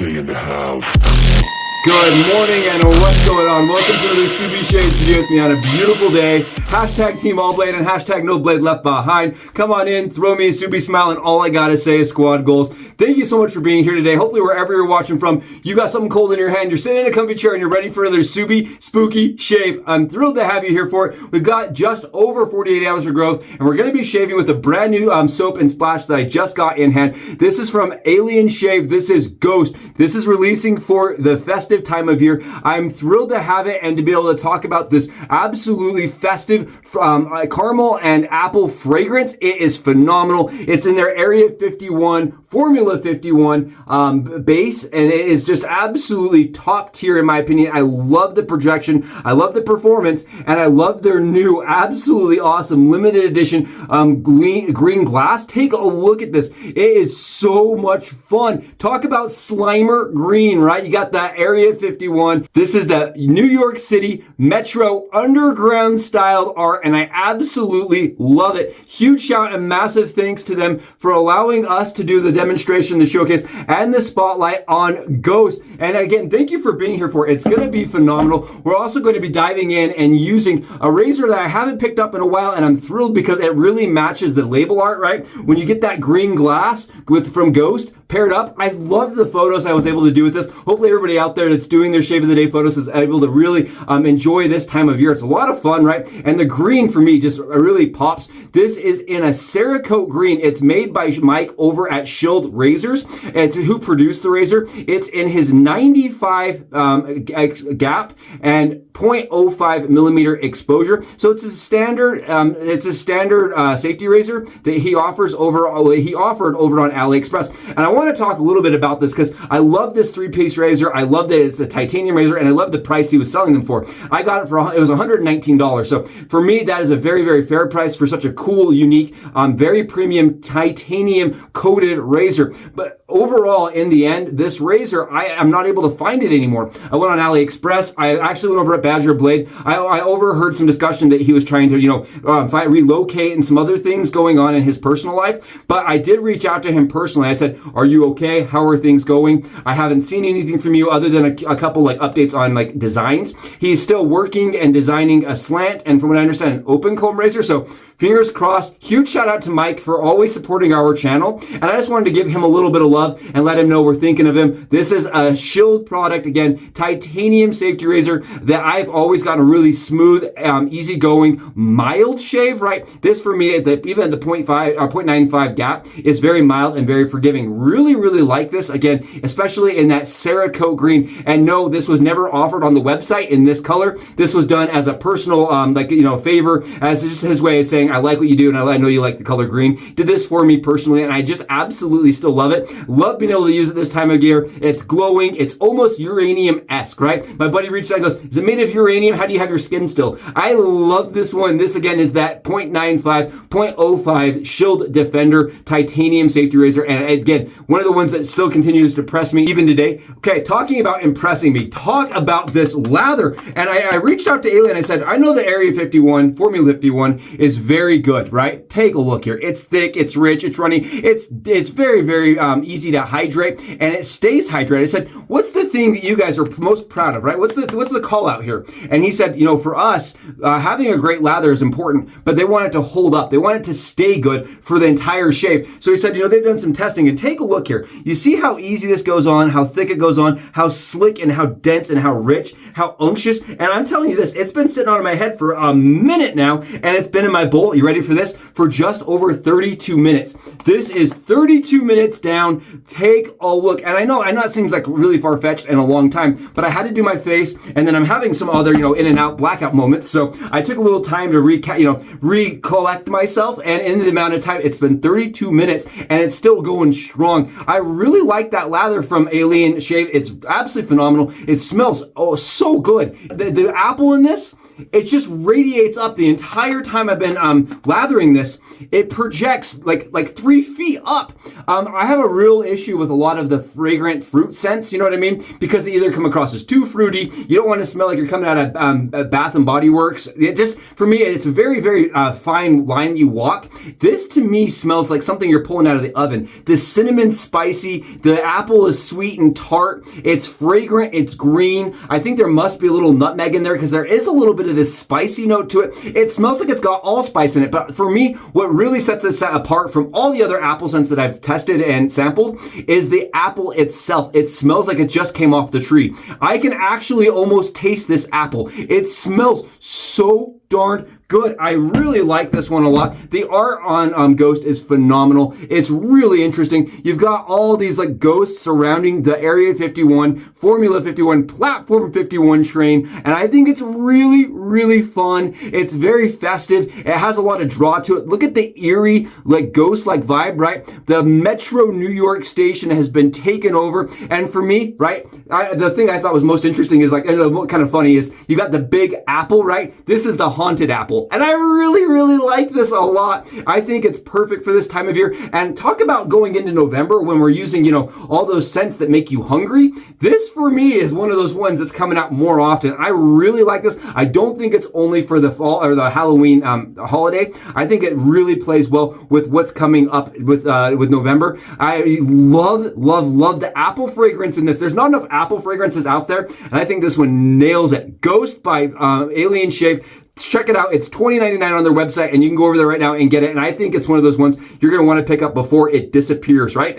Stay in the house. Good morning and what's going on? Welcome to the Subi Shades video with me on a beautiful day. Hashtag Team All Blade and hashtag No Blade Left Behind. Come on in, throw me a Subi smile, and all I gotta say is squad goals. Thank you so much for being here today. Hopefully wherever you're watching from, you got something cold in your hand, you're sitting in a comfy chair, and you're ready for another Subi Spooky Shave. I'm thrilled to have you here for it. We've got just over 48 hours of growth, and we're gonna be shaving with a brand new soap and splash that I just got in hand. This is from Alien Shave. This is Ghost. This is releasing for the festive time of year. I'm thrilled to have it and to be able to talk about this absolutely festive caramel and apple fragrance. It is phenomenal. It's in their Area 51, Formula 51 base, and it is just absolutely top tier in my opinion. I love the projection, I love the performance, and I love their new absolutely awesome limited edition green glass. Take a look at this. It is so much fun. Talk about Slimer green, right? You got that Area 51. This is the New York City Metro underground styled art, and I absolutely love it. Huge shout and massive thanks to them for allowing us to do the demonstration, the showcase, and the spotlight on Ghost. And again, thank you for being here for it. It's going to be phenomenal. We're also going to be diving in and using a razor that I haven't picked up in a while, and I'm thrilled because it really matches the label art, right? When you get that green glass from Ghost paired up, I loved the photos I was able to do with this. Hopefully everybody out there that's doing their shave of the day photos is able to really enjoy this time of year. It's a lot of fun, right? And the green for me just really pops. This is in a Cerekote green. It's made by Mike over at Shield Razors, and who produced the razor. It's in his 95 gap and 0.05 millimeter exposure. So it's a standard safety razor that he offered over on AliExpress. And I want to talk a little bit about this because I love this three-piece razor. I love that it's a titanium razor, and I love the price he was selling them for. I got it it was $119. So for me, that is a very, very fair price for such a cool, unique, very premium titanium coated razor. But overall, in the end, this razor, I am not able to find it anymore. I went on AliExpress. I actually went over at Badger Blade. I overheard some discussion that he was trying to, relocate and some other things going on in his personal life. But I did reach out to him personally. I said, "Are you okay? How are things going? I haven't seen anything from you other than a couple updates on designs." He's still working and designing a slant, and from what I understand, an open comb razor. So fingers crossed. Huge shout out to Mike for always supporting our channel. And I just wanted to give him a little bit of love and let him know we're thinking of him. This is a Shield product, again, titanium safety razor that I've always gotten a really smooth, easygoing, mild shave, right? This for me, even at the 0.95 gap, is very mild and very forgiving. Really, really like this, again, especially in that Cerekote green. And no, this was never offered on the website in this color. This was done as a personal, favor, as just his way of saying, "I like what you do, and I know you like the color green." Did this for me personally, and I just absolutely still love it. Love being able to use it this time of year. It's glowing. It's almost uranium-esque, right? My buddy reached out and goes, "Is it made of uranium? How do you have your skin still?" I love this one. This, again, is that 0.95, 0.05 Shield Defender titanium safety razor, and again, one of the ones that still continues to impress me even today. Okay, talking about impressing me, talk about this lather. And I reached out to Alien. I said, "I know the Area 51, Formula 51 is very good, right? Take a look here. It's thick, it's rich, it's runny, it's very, very easy to hydrate, and it stays hydrated." I said, "What's the thing that you guys are most proud of, right? What's the call out here?" And he said, for us, having a great lather is important, but they want it to hold up. They want it to stay good for the entire shave. So he said, they've done some testing, and take a look here. You see how easy this goes on, how thick it goes on, how slick and how dense and how rich, how unctuous. And I'm telling you this, it's been sitting on my head for a minute now, and it's been in my bowl. You ready for this? For just over 32 minutes. This is 32 minutes down. Take a look. And I know it seems like really far-fetched and a long time, but I had to do my face, and then I'm having some other, in and out blackout moments. So I took a little time to recollect myself, and in the amount of time, it's been 32 minutes, and it's still going strong. I really like that lather from Alien Shave. It's absolutely phenomenal. It smells so good. The apple in this it just radiates up the entire time I've been lathering this. It projects like 3 feet up. I have a real issue with a lot of the fragrant fruit scents, you know what I mean? Because they either come across as too fruity. You don't want to smell like you're coming out of Bath and Body Works. It just, for me, it's a very, very fine line you walk. This to me smells like something you're pulling out of the oven. The cinnamon spicy, the apple is sweet and tart. It's fragrant, it's green. I think there must be a little nutmeg in there because there is a little bit of this spicy note to it. It smells like it's got allspice in it, but for me, what really sets this apart from all the other apple scents that I've tested and sampled is the apple itself. It smells like it just came off the tree. I can actually almost taste this apple. It smells so darn good. I really like this one a lot. The art on Ghost is phenomenal. It's really interesting. You've got all these like ghosts surrounding the Area 51, Formula 51, Platform 51 train, and I think it's really, really fun. It's very festive. It has a lot of draw to it. Look at the eerie, like ghost-like vibe, right? The Metro New York station has been taken over, and for me, right, the thing I thought was most interesting is like, and what kind of funny is you got the big apple, right? This is the haunted apple. And I really, really like this a lot. I think it's perfect for this time of year. And talk about going into November when we're using, all those scents that make you hungry. This for me is one of those ones that's coming out more often. I really like this. I don't think it's only for the fall or the Halloween holiday. I think it really plays well with what's coming up with November. I love the apple fragrance in this. There's not enough apple fragrances out there. And I think this one nails it. Ghost by Alien Shave. Check it out. It's $20.99 on their website, and you can go over there right now and get it. And I think it's one of those ones you're going to want to pick up before it disappears, right?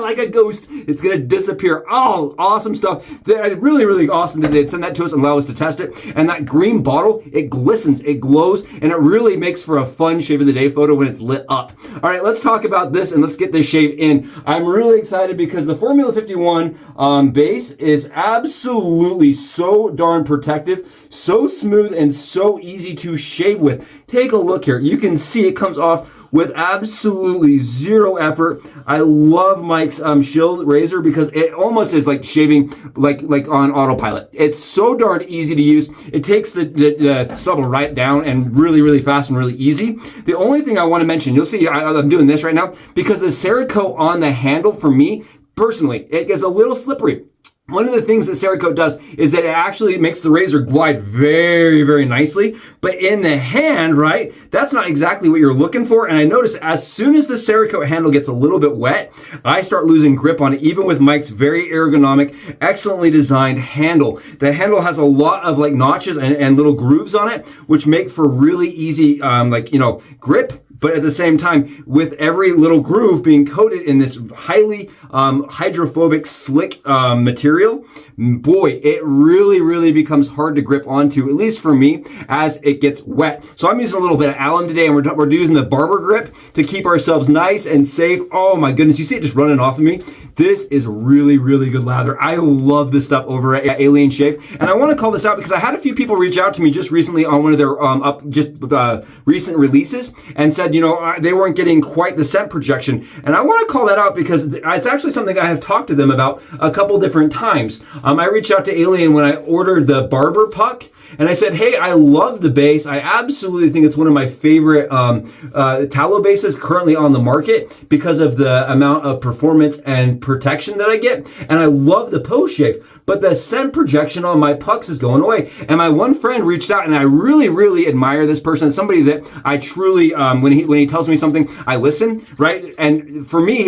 Like a ghost, it's going to disappear. Oh, awesome stuff. They're really, really awesome that they'd send that to us and allow us to test it. And that green bottle, it glistens, it glows, and it really makes for a fun shave of the day photo when it's lit up. All right, let's talk about this and let's get this shave in. I'm really excited because the Formula 51 base is absolutely so darn protective, so smooth, and so easy to shave with. Take a look here. You can see it comes off with absolutely zero effort. I love Mike's Shield razor because it almost is like shaving like on autopilot. It's so darn easy to use. It takes the stubble right down and really, really fast and really easy. The only thing I want to mention, you'll see I'm doing this right now because the Cerekote on the handle for me, personally, it gets a little slippery. One of the things that Cerekote does is that it actually makes the razor glide very, very nicely. But in the hand, right, that's not exactly what you're looking for. And I notice as soon as the Cerekote handle gets a little bit wet, I start losing grip on it, even with Mike's very ergonomic, excellently designed handle. The handle has a lot of like notches and little grooves on it, which make for really easy, grip. But at the same time, with every little groove being coated in this highly hydrophobic, slick material, boy, it really, really becomes hard to grip onto, at least for me, as it gets wet. So I'm using a little bit of alum today, and we're using the barber grip to keep ourselves nice and safe. Oh my goodness, you see it just running off of me? This is really, really good lather. I love this stuff over at Alien Shave. And I want to call this out because I had a few people reach out to me just recently on one of their recent releases and said, they weren't getting quite the scent projection. And I want to call that out because it's actually something I have talked to them about a couple different times. I reached out to Alien when I ordered the barber puck, and I said, hey, I love the base. I absolutely think it's one of my favorite tallow bases currently on the market because of the amount of performance and protection that I get. And I love the post shave, but the scent projection on my pucks is going away. And my one friend reached out, and I really, really admire this person. It's somebody that I truly, when he tells me something, I listen, right? And for me,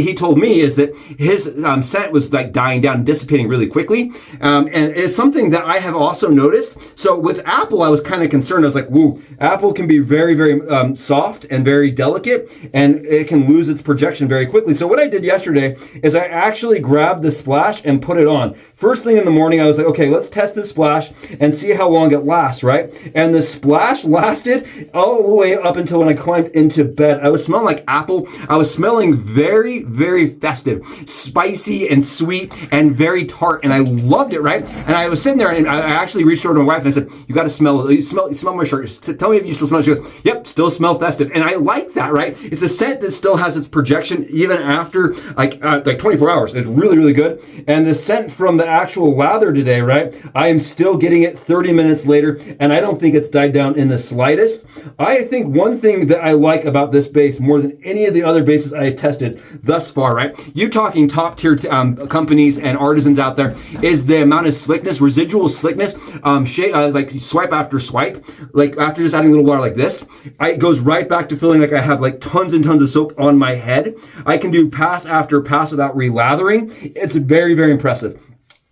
he told me is that his scent was like dying down and dissipating really quickly. And it's something that I have also noticed. So with Apple, I was kind of concerned. I was like, woo, Apple can be very, very soft and very delicate, and it can lose its projection very quickly. So what I did yesterday is I actually grabbed the splash and put it on. First thing in the morning, I was like, okay, let's test this splash and see how long it lasts, right? And the splash lasted all the way up until when I climbed into bed. I was smelling like apple. I was smelling very, very festive, spicy and sweet and very tart, and I loved it, right? And I was sitting there, and I actually reached over to my wife and I said, you got to smell it. Smell my shirt. Tell me if you still smell it. She goes, yep, still smell festive. And I like that, right? It's a scent that still has its projection even after like 24 hours. It's really, really good. And the scent from the actual lather today, right, I am still getting it 30 minutes later, and I don't think it's died down in the slightest. I think one thing that I like about this base more than any of the other bases I have tested thus far, right, you talking top tier companies and artisans out there, is the amount of slickness, residual slickness, like swipe after swipe, like after just adding a little water like this, it goes right back to feeling like I have like tons and tons of soap on my head. I can do pass after pass without relathering. It's very, very impressive.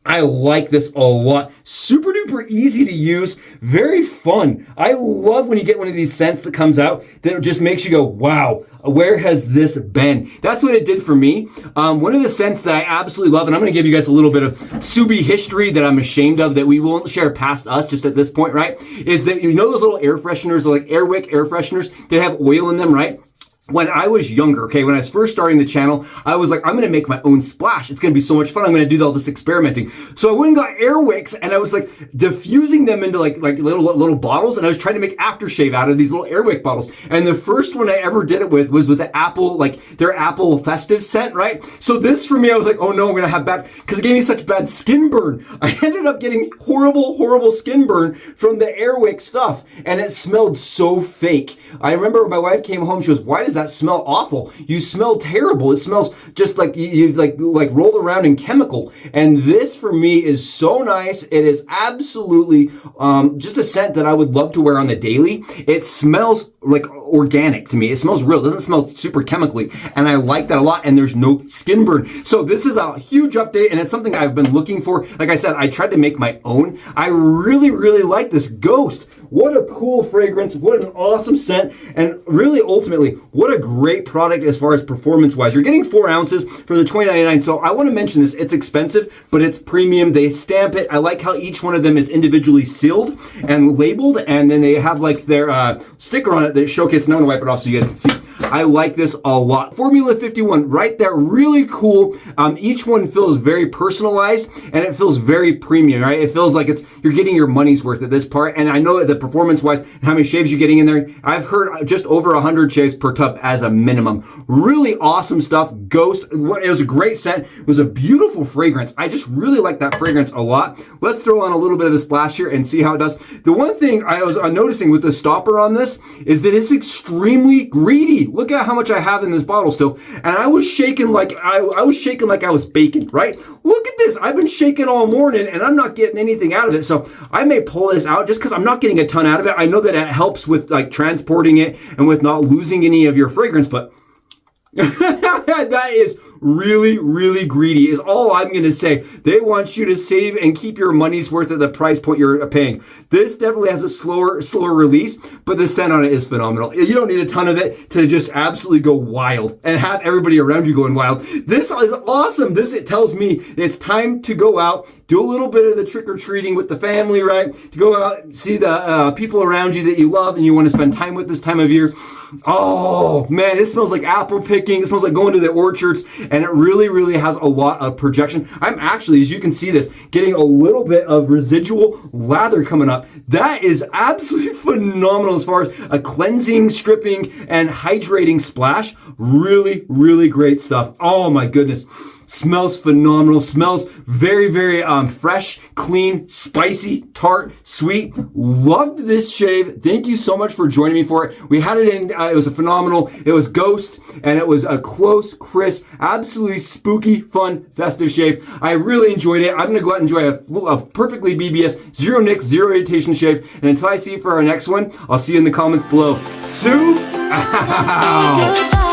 I like this a lot. Super duper easy to use. Very fun. I love when you get one of these scents that comes out that just makes you go, wow, where has this been? That's what it did for me. One of the scents that I absolutely love, and I'm going to give you guys a little bit of Subi history that I'm ashamed of that we won't share past us just at this point, right? Is that, you know, those little air fresheners, like Airwick air fresheners that have oil in them, right? When I was younger, okay, when I was first starting the channel, I was like, I'm going to make my own splash. It's going to be so much fun. I'm going to do all this experimenting. So I went and got Airwicks, and I was like diffusing them into like little bottles, and I was trying to make aftershave out of these little Airwick bottles. And the first one I ever did it with was with the Apple, like their Apple festive scent, right? So this for me, I was like, oh no, I'm going to have bad, because it gave me such bad skin burn. I ended up getting horrible skin burn from the Airwick stuff, and it smelled so fake. I remember my wife came home, she goes, why does that smell awful? You smell terrible. It smells just like you like rolled around in chemical. And this for me is so nice. It is absolutely just a scent that I would love to wear on the daily. It smells like organic to me. It smells real. It doesn't smell super chemically. And I like that a lot. And there's no skin burn. So this is a huge update, and it's something I've been looking for. Like I said, I tried to make my own. I really like this Ghost. What a cool fragrance. What an awesome scent. And really, ultimately, what a great product as far as performance-wise. You're getting 4 ounces for the $20.99. So I want to mention this. It's expensive, but it's premium. They stamp it. I like how each one of them is individually sealed and labeled, and then they have like their sticker on it that showcases. Now I'm going to wipe it off so you guys can see. I like this a lot. Formula 51 right there. Really cool. Each one feels very personalized, and it feels very premium, right? It feels like you're getting your money's worth at this part. And I know that the performance-wise, and how many shaves you're getting in there, I've heard just over 100 shaves per tub as a minimum. Really awesome stuff. Ghost. It was a great scent. It was a beautiful fragrance. I just really like that fragrance a lot. Let's throw on a little bit of a splash here and see how it does. The one thing I was noticing with the stopper on this is that it's extremely greedy. Look at how much I have in this bottle still. And I was shaking like I was baking, right? Look at this. I've been shaking all morning and I'm not getting anything out of it. So I may pull this out just because I'm not getting a ton out of it. I know that it helps with like transporting it and with not losing any of your fragrance, but that is really greedy is all I'm going to say. They want you to save and keep your money's worth at the price point you're paying. This definitely has a slower release, but the scent on it is phenomenal. You don't need a ton of it to just absolutely go wild and have everybody around you going wild. This is awesome. It tells me it's time to go out, do a little bit of the trick-or-treating with the family, right? To go out, see the people around you that you love and you want to spend time with this time of year. Oh man, it smells like apple picking. It smells like going to the orchards, and it really has a lot of projection. I'm actually, as you can see this, getting a little bit of residual lather coming up. That is absolutely phenomenal as far as a cleansing, stripping, and hydrating splash. Really great stuff. Oh my goodness. Smells phenomenal. Smells very fresh, clean, spicy, tart, sweet. Loved this shave. Thank you so much for joining me for it. We had it in, it was a phenomenal, it was Ghost, and it was a close, crisp, absolutely spooky, fun, festive shave. I really enjoyed it. I'm going to go out and enjoy a perfectly BBS, zero nicks, zero irritation shave. And until I see you for our next one, I'll see you in the comments below. Suits out.